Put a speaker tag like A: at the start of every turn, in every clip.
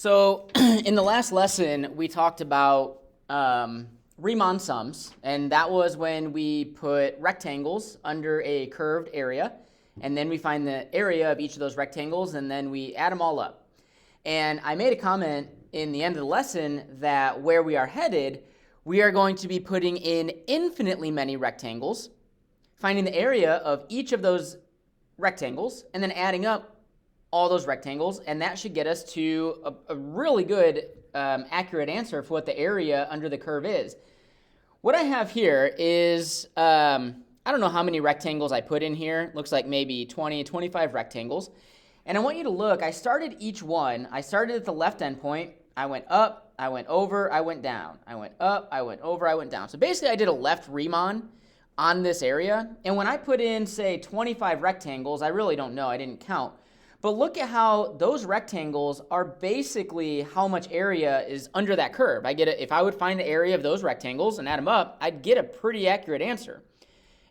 A: So in the last lesson, we talked about Riemann sums, and that was when we put rectangles under a curved area, and then we find the area of each of those rectangles, and then we add them all up. And I made a comment in the end of the lesson that where we are headed, we are going to be putting in infinitely many rectangles, finding the area of each of those rectangles, and then adding up all those rectangles, and that should get us to a really good accurate answer for what the area under the curve is. What I have here is, I don't know how many rectangles I put in here. Looks like maybe 20, 25 rectangles. And I want you to look, I started each one. I started at the left end point. I went up, I went over, I went down. I went up, I went over, I went down. So basically I did a left Riemann on this area. And when I put in, say, 25 rectangles, I really don't know, I didn't count. But look at how those rectangles are basically how much area is under that curve. If I would find the area of those rectangles and add them up, I'd get a pretty accurate answer.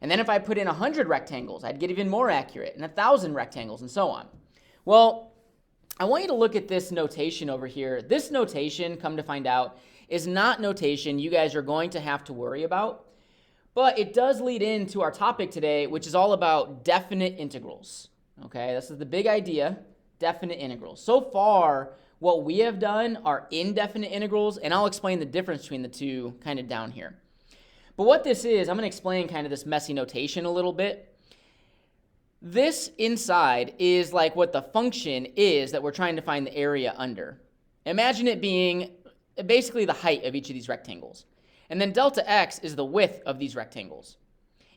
A: And then if I put in 100 rectangles, I'd get even more accurate, and 1,000 rectangles, and so on. Well, I want you to look at this notation over here. This notation, come to find out, is not notation you guys are going to have to worry about. But it does lead into our topic today, which is all about definite integrals. Okay, this is the big idea, definite integrals. So far, what we have done are indefinite integrals, and I'll explain the difference between the two kind of down here. But what this is, I'm going to explain kind of this messy notation a little bit. This inside is like what the function is that we're trying to find the area under. Imagine it being basically the height of each of these rectangles. And then delta x is the width of these rectangles.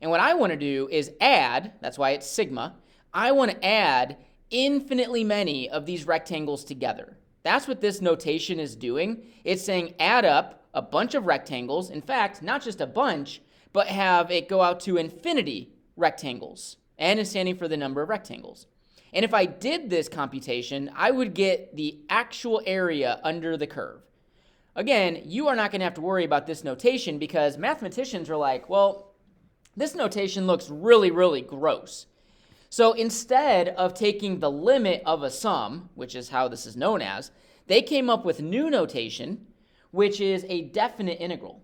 A: And what I want to do is add, that's why it's sigma, I want to add infinitely many of these rectangles together. That's what this notation is doing. It's saying add up a bunch of rectangles. In fact, not just a bunch, but have it go out to infinity rectangles. N is standing for the number of rectangles. And if I did this computation, I would get the actual area under the curve. Again, you are not going to have to worry about this notation because mathematicians are like, well, this notation looks really, really gross. So instead of taking the limit of a sum, which is how this is known as, they came up with new notation, which is a definite integral.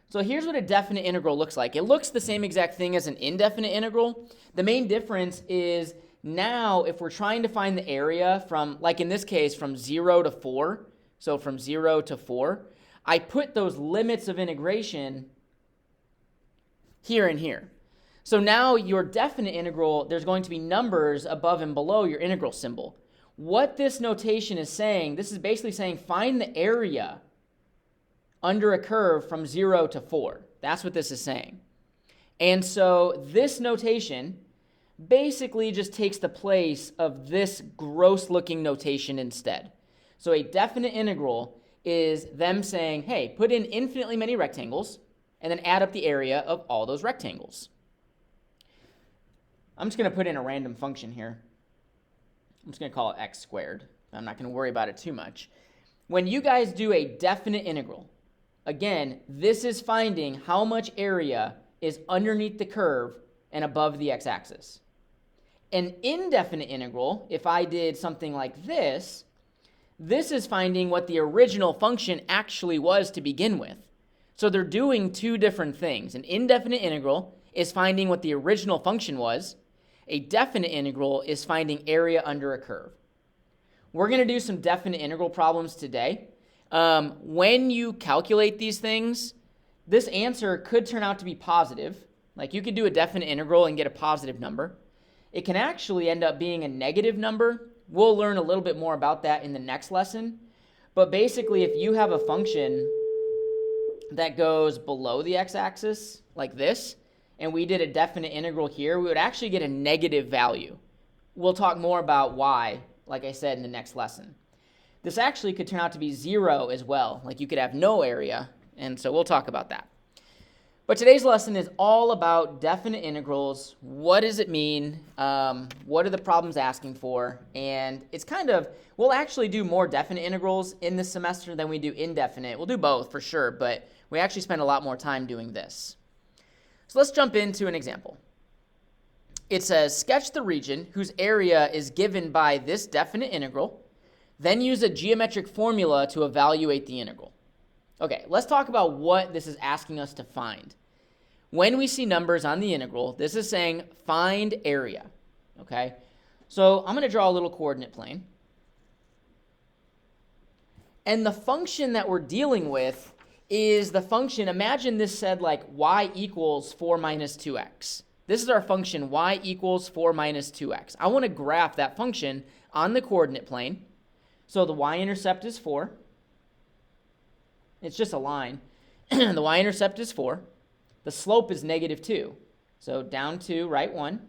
A: So here's what a definite integral looks like. It looks the same exact thing as an indefinite integral. The main difference is now if we're trying to find the area from, like in this case, from 0 to 4, so from 0 to 4, I put those limits of integration here and here. So now your definite integral, there's going to be numbers above and below your integral symbol. What this notation is saying, this is basically saying find the area under a curve from 0 to 4. That's what this is saying. And so this notation basically just takes the place of this gross-looking notation instead. So a definite integral is them saying, hey, put in infinitely many rectangles and then add up the area of all those rectangles. I'm just going to put in a random function here. I'm just going to call it x squared. I'm not going to worry about it too much. When you guys do a definite integral, again, this is finding how much area is underneath the curve and above the x-axis. An indefinite integral, if I did something like this is finding what the original function actually was to begin with. So they're doing two different things. An indefinite integral is finding what the original function was. A definite integral is finding area under a curve. We're going to do some definite integral problems today. When you calculate these things, this answer could turn out to be positive. Like you could do a definite integral and get a positive number. It can actually end up being a negative number. We'll learn a little bit more about that in the next lesson. But basically, if you have a function that goes below the x-axis like this, and we did a definite integral here, we would actually get a negative value. We'll talk more about why, like I said, in the next lesson. This actually could turn out to be 0 as well. Like you could have no area, and so we'll talk about that. But today's lesson is all about definite integrals. What does it mean? What are the problems asking for? And it's kind of, we'll actually do more definite integrals in this semester than we do indefinite. We'll do both for sure, but we actually spend a lot more time doing this. So let's jump into an example. It says, sketch the region whose area is given by this definite integral. Then use a geometric formula to evaluate the integral. Okay, let's talk about what this is asking us to find. When we see numbers on the integral, this is saying find area. Okay, so I'm going to draw a little coordinate plane. And the function that we're dealing with is the function, imagine this said like y equals 4 minus 2x. This is our function y equals 4 minus 2x. I want to graph that function on the coordinate plane. So the y-intercept is 4. It's just a line. The y-intercept is 4. The slope is negative 2. So down 2, right 1.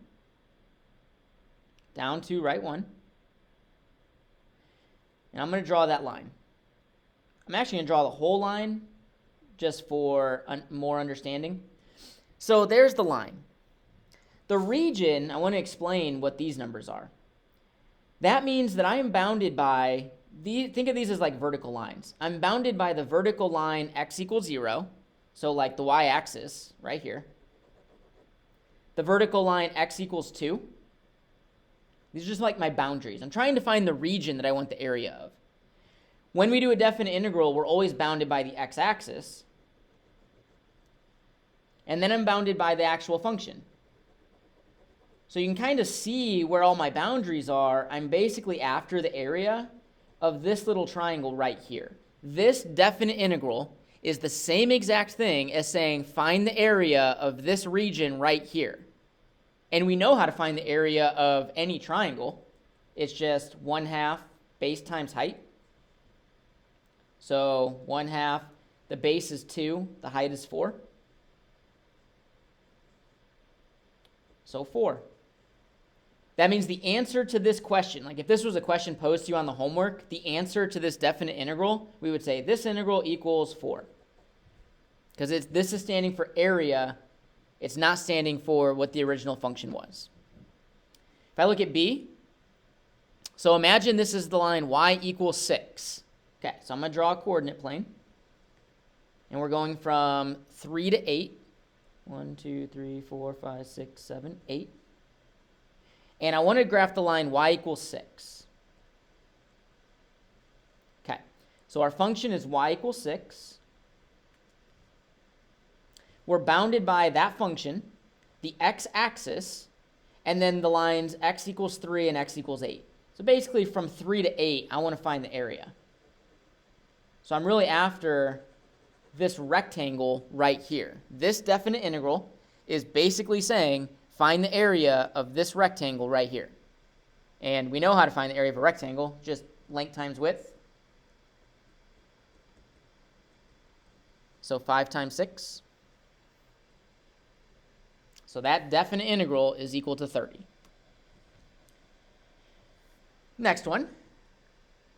A: Down 2, right 1. And I'm going to draw that line. I'm actually going to draw the whole line just for more understanding. So there's the line. The region, I want to explain what these numbers are. That means that I am bounded by, think of these as like vertical lines. I'm bounded by the vertical line x equals 0, so like the y-axis right here. The vertical line x equals 2. These are just like my boundaries. I'm trying to find the region that I want the area of. When we do a definite integral, we're always bounded by the x-axis. And then I'm bounded by the actual function. So you can kind of see where all my boundaries are. I'm basically after the area of this little triangle right here. This definite integral is the same exact thing as saying find the area of this region right here. And we know how to find the area of any triangle. It's just 1/2 base times height. So 1/2, the base is 2, the height is 4. So 4. That means the answer to this question, like if this was a question posed to you on the homework, the answer to this definite integral, we would say this integral equals 4. Because this is standing for area, it's not standing for what the original function was. If I look at B, so imagine this is the line y equals 6. Okay, so I'm going to draw a coordinate plane. And we're going from 3 to 8. 1, 2, 3, 4, 5, 6, 7, 8. And I want to graph the line y equals 6. Okay, so our function is y equals 6. We're bounded by that function, the x-axis, and then the lines x equals 3 and x equals 8. So basically from 3 to 8, I want to find the area. So I'm really after this rectangle right here. This definite integral is basically saying find the area of this rectangle right here. And we know how to find the area of a rectangle, just length times width. So 5 times 6. So that definite integral is equal to 30. Next one.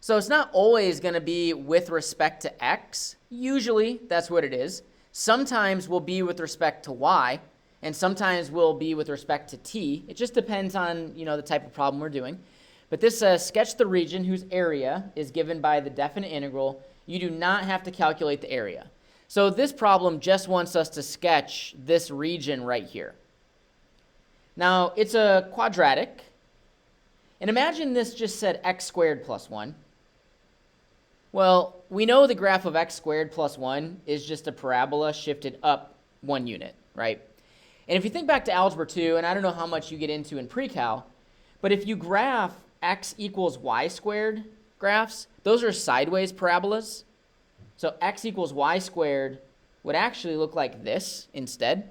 A: So it's not always going to be with respect to x. Usually that's what it is. Sometimes will be with respect to y, and sometimes will be with respect to t. It just depends on, the type of problem we're doing. But this says sketch the region whose area is given by the definite integral. You do not have to calculate the area. So this problem just wants us to sketch this region right here. Now it's a quadratic. And imagine this just said x squared plus 1. Well, we know the graph of x squared plus 1 is just a parabola shifted up 1 unit, right? And if you think back to Algebra 2, and I don't know how much you get into in pre-cal, but if you graph x equals y squared graphs, those are sideways parabolas. So x equals y squared would actually look like this instead.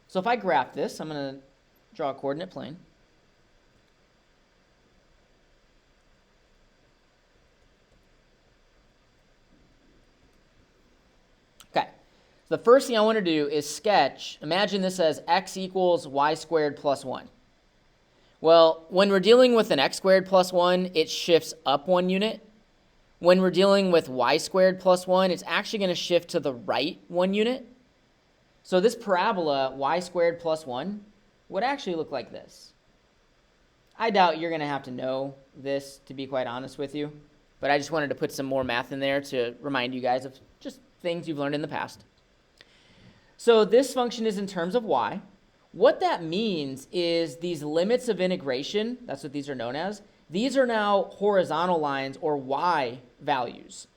A: So if I graph this, I'm going to draw a coordinate plane. Okay, so the first thing I want to do is sketch, imagine this as x equals y squared plus 1. Well, when we're dealing with an x squared plus 1, it shifts up 1 unit. When we're dealing with y squared plus 1, it's actually going to shift to the right 1 unit. So this parabola, y squared plus 1, would actually look like this. I doubt you're going to have to know this, to be quite honest with you. But I just wanted to put some more math in there to remind you guys of just things you've learned in the past. So this function is in terms of y. What that means is these limits of integration, that's what these are known as, These are now horizontal lines or y values.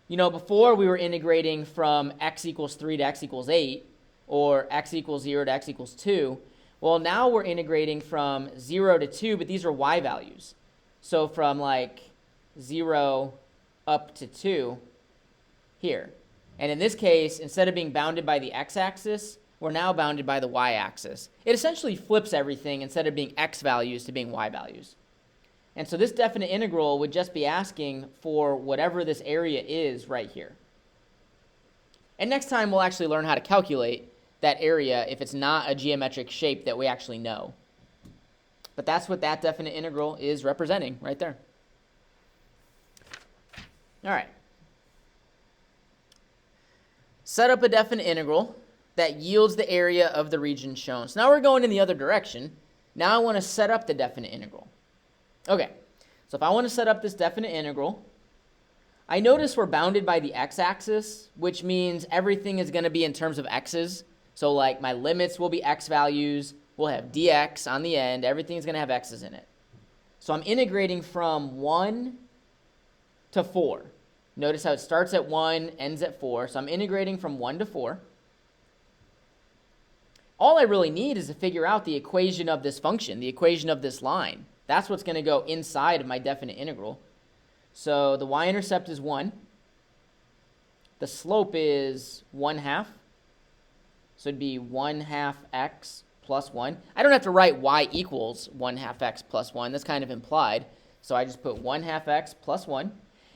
A: You know, before we were integrating from x equals 3 to x equals 8, or x equals 0 to x equals 2. Well, now we're integrating from 0 to 2, but these are y values. So from like 0 up to 2 here. And in this case, instead of being bounded by the x-axis, we're now bounded by the y-axis. It essentially flips everything instead of being x values to being y values. And so this definite integral would just be asking for whatever this area is right here. And next time we'll actually learn how to calculate that area if it's not a geometric shape that we actually know. But that's what that definite integral is representing right there. All right. Set up a definite integral that yields the area of the region shown. So now we're going in the other direction. Now I want to set up the definite integral. Okay, so if I want to set up this definite integral, I notice we're bounded by the x-axis, which means everything is going to be in terms of x's. So like my limits will be x values, we'll have dx on the end, everything's going to have x's in it. So I'm integrating from 1 to 4. Notice how it starts at 1, ends at 4. So I'm integrating from 1 to 4. All I really need is to figure out the equation of this function, the equation of this line. That's what's going to go inside of my definite integral. So the y-intercept is 1. The slope is 1/2. So it'd be 1/2 x plus 1. I don't have to write y equals 1/2 x plus 1. That's kind of implied. So I just put 1/2 x plus 1.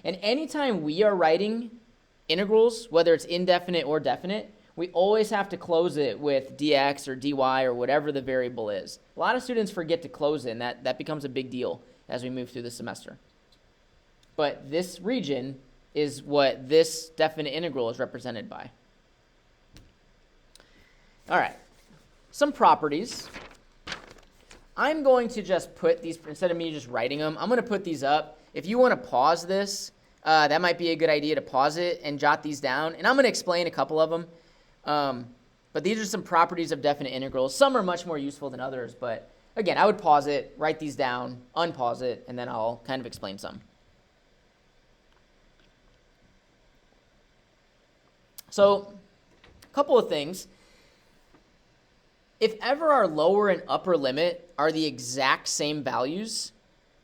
A: And anytime we are writing integrals, whether it's indefinite or definite, we always have to close it with dx or dy or whatever the variable is. A lot of students forget to close it, and that becomes a big deal as we move through the semester. But this region is what this definite integral is represented by. All right, some properties. I'm going to just put these, instead of me just writing them, I'm going to put these up. If you want to pause this, that might be a good idea to pause it and jot these down. And I'm going to explain a couple of them. But these are some properties of definite integrals. Some are much more useful than others, but again, I would pause it, write these down, unpause it, and then I'll kind of explain some. So, a couple of things. If ever our lower and upper limit are the exact same values,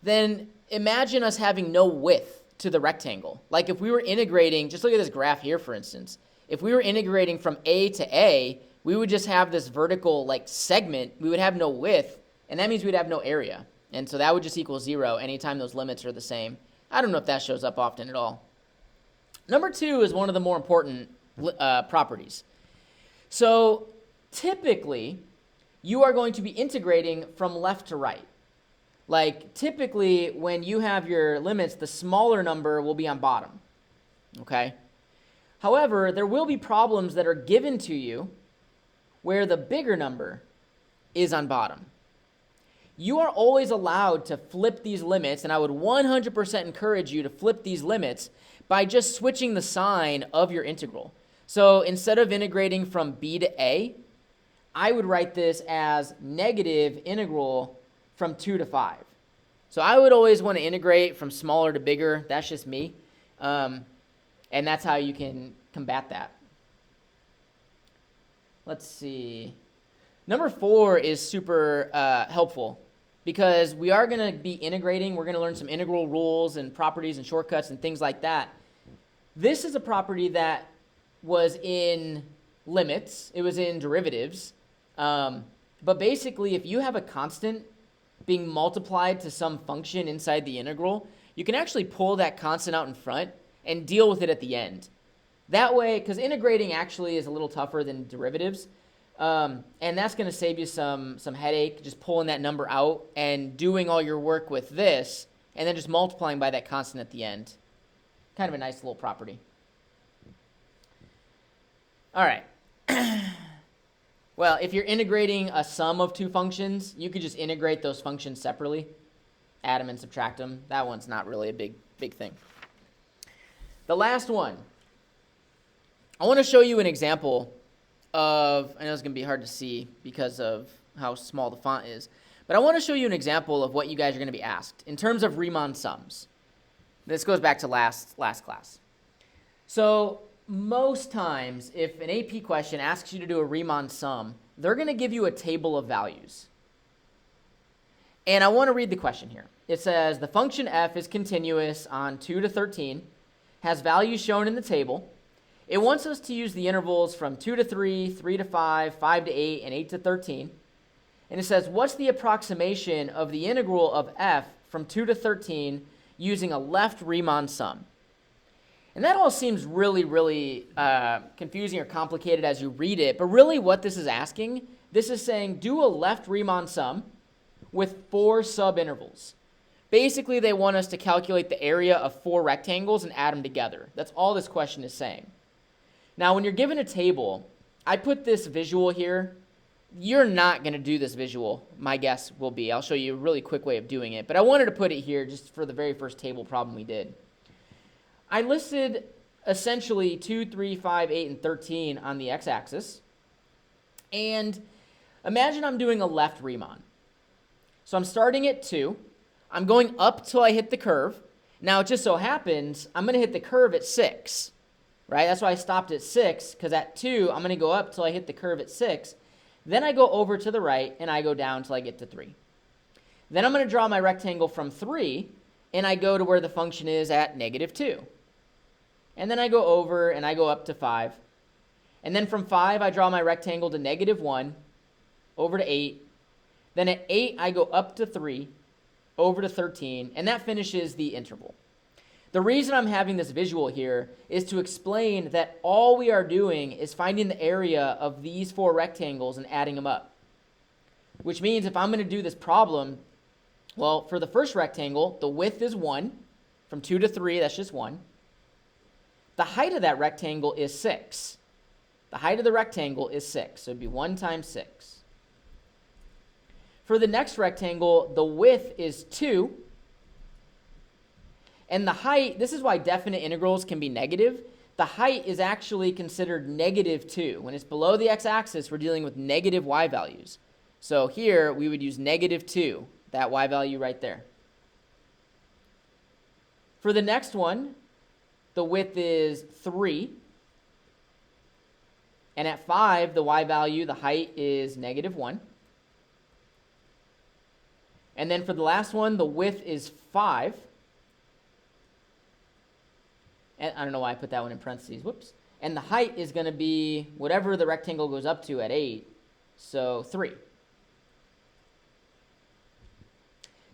A: then imagine us having no width to the rectangle. Like if we were integrating, just look at this graph here, for instance. If we were integrating from A to A, we would just have this vertical like segment. We would have no width, and that means we'd have no area. And so that would just equal 0 anytime those limits are the same. I don't know if that shows up often at all. Number 2 is one of the more important properties. So typically, you are going to be integrating from left to right. Like typically, when you have your limits, the smaller number will be on bottom. Okay? However, there will be problems that are given to you where the bigger number is on bottom. You are always allowed to flip these limits, and I would 100% encourage you to flip these limits by just switching the sign of your integral. So instead of integrating from b to a, I would write this as negative integral from 2 to 5. So I would always want to integrate from smaller to bigger. That's just me. And that's how you can combat that. Let's see. Number 4 is super helpful because we are going to be integrating. We're going to learn some integral rules and properties and shortcuts and things like that. This is a property that was in limits. It was in derivatives. But basically, if you have a constant being multiplied to some function inside the integral, you can actually pull that constant out in front and deal with it at the end. That way, because integrating actually is a little tougher than derivatives, and that's going to save you some headache, just pulling that number out and doing all your work with this, and then just multiplying by that constant at the end. Kind of a nice little property. All right. Well, if you're integrating a sum of two functions, you could just integrate those functions separately, add them and subtract them. That one's not really a big thing. The last one. I want to show you an example of, I know it's going to be hard to see because of how small the font is, But I want to show you an example of what you guys are going to be asked in terms of Riemann sums. This goes back to last class. So most times, if an AP question asks you to do a Riemann sum, they're going to give you a table of values. And I want to read the question here. It says, the function f is continuous on 2 to 13, has values shown in the table. It wants us to use the intervals from 2 to 3, 3 to 5, 5 to 8, and 8 to 13. And it says, what's the approximation of the integral of f from 2 to 13 using a left Riemann sum? And that all seems really, really confusing or complicated as you read it. But really what this is asking, this is saying do a left Riemann sum with 4 subintervals. Basically, they want us to calculate the area of 4 rectangles and add them together. That's all this question is saying. Now, when you're given a table, I put this visual here. You're not going to do this visual, my guess will be. I'll show you a really quick way of doing it. But I wanted to put it here just for the very first table problem we did. I listed essentially 2, 3, 5, 8, and 13 on the x-axis. And imagine I'm doing a left Riemann. So I'm starting at 2. I'm going up till I hit the curve. Now, it just so happens I'm going to hit the curve at 6. Right? That's why I stopped at 6, because at 2, I'm going to go up till I hit the curve at 6. Then I go over to the right, and I go down till I get to 3. Then I'm going to draw my rectangle from 3, and I go to where the function is at -2. And then I go over, and I go up to 5. And then from 5, I draw my rectangle to -1, over to 8. Then at 8, I go up to 3, over to 13, and that finishes the interval. The reason I'm having this visual here is to explain that all we are doing is finding the area of these 4 rectangles and adding them up. Which means if I'm going to do this problem, well, for the first rectangle, the width is 1. From 2 to 3, that's just 1. The height of that rectangle is 6. The height of the rectangle is 6, so it'd be 1 times 6. For the next rectangle, the width is 2. And the height, this is why definite integrals can be negative. The height is actually considered -2. When it's below the x-axis, we're dealing with negative y values. So here, we would use -2, that y value right there. For the next one, the width is 3. And at 5, the y value, the height is -1. And then for the last one, the width is 5. And I don't know why I put that one in parentheses. Whoops. And the height is going to be whatever the rectangle goes up to at 8. So 3.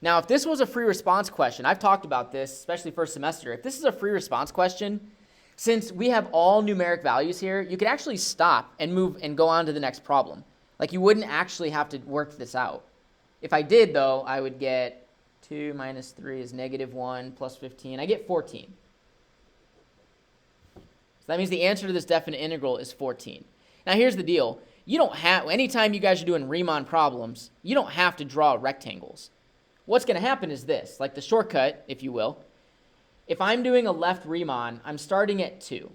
A: Now, if this was a free response question, I've talked about this, especially first semester. If this is a free response question, since we have all numeric values here, you could actually stop and move and go on to the next problem. Like you wouldn't actually have to work this out. If I did, though, I would get 2 minus 3 is -1 plus 15. I get 14. So that means the answer to this definite integral is 14. Now here's the deal. You don't have, anytime you guys are doing Riemann problems, you don't have to draw rectangles. What's going to happen is this, like the shortcut, if you will. If I'm doing a left Riemann, I'm starting at 2.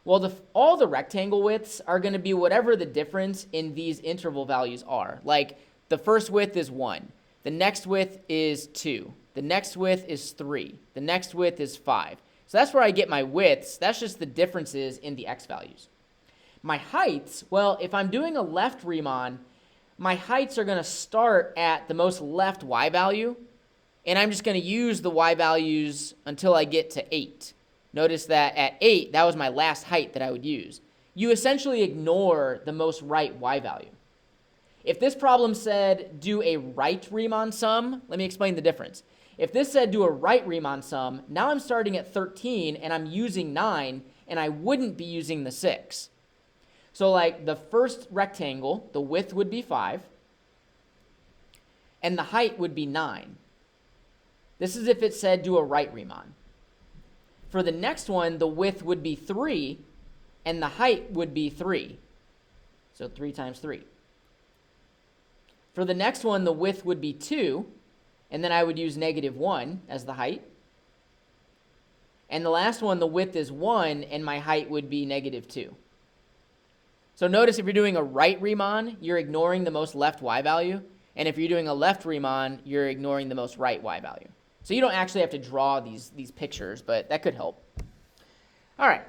A: Well, all the rectangle widths are going to be whatever the difference in these interval values are. Like the first width is 1. The next width is 2. The next width is 3. The next width is 5. So that's where I get my widths. That's just the differences in the x values. My heights, well, if I'm doing a left Riemann, my heights are going to start at the most left y value, and I'm just going to use the y values until I get to 8. Notice that at 8, that was my last height that I would use. You essentially ignore the most right y value. If this problem said do a right Riemann sum, let me explain the difference. If this said do a right Riemann sum, now I'm starting at 13 and I'm using 9, and I wouldn't be using the 6. So like the first rectangle, the width would be 5, and the height would be 9. This is if it said do a right Riemann. For the next one, the width would be 3, and the height would be 3. So 3 times 3. For the next one, the width would be 2, and then I would use -1 as the height. And the last one, the width is 1, and my height would be -2. So notice if you're doing a right Riemann, you're ignoring the most left y value. And if you're doing a left Riemann, you're ignoring the most right y value. So you don't actually have to draw these pictures, but that could help. All right.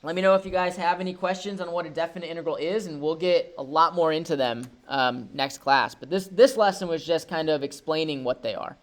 A: Let me know if you guys have any questions on what a definite integral is, and we'll get a lot more into them next class. But this lesson was just kind of explaining what they are.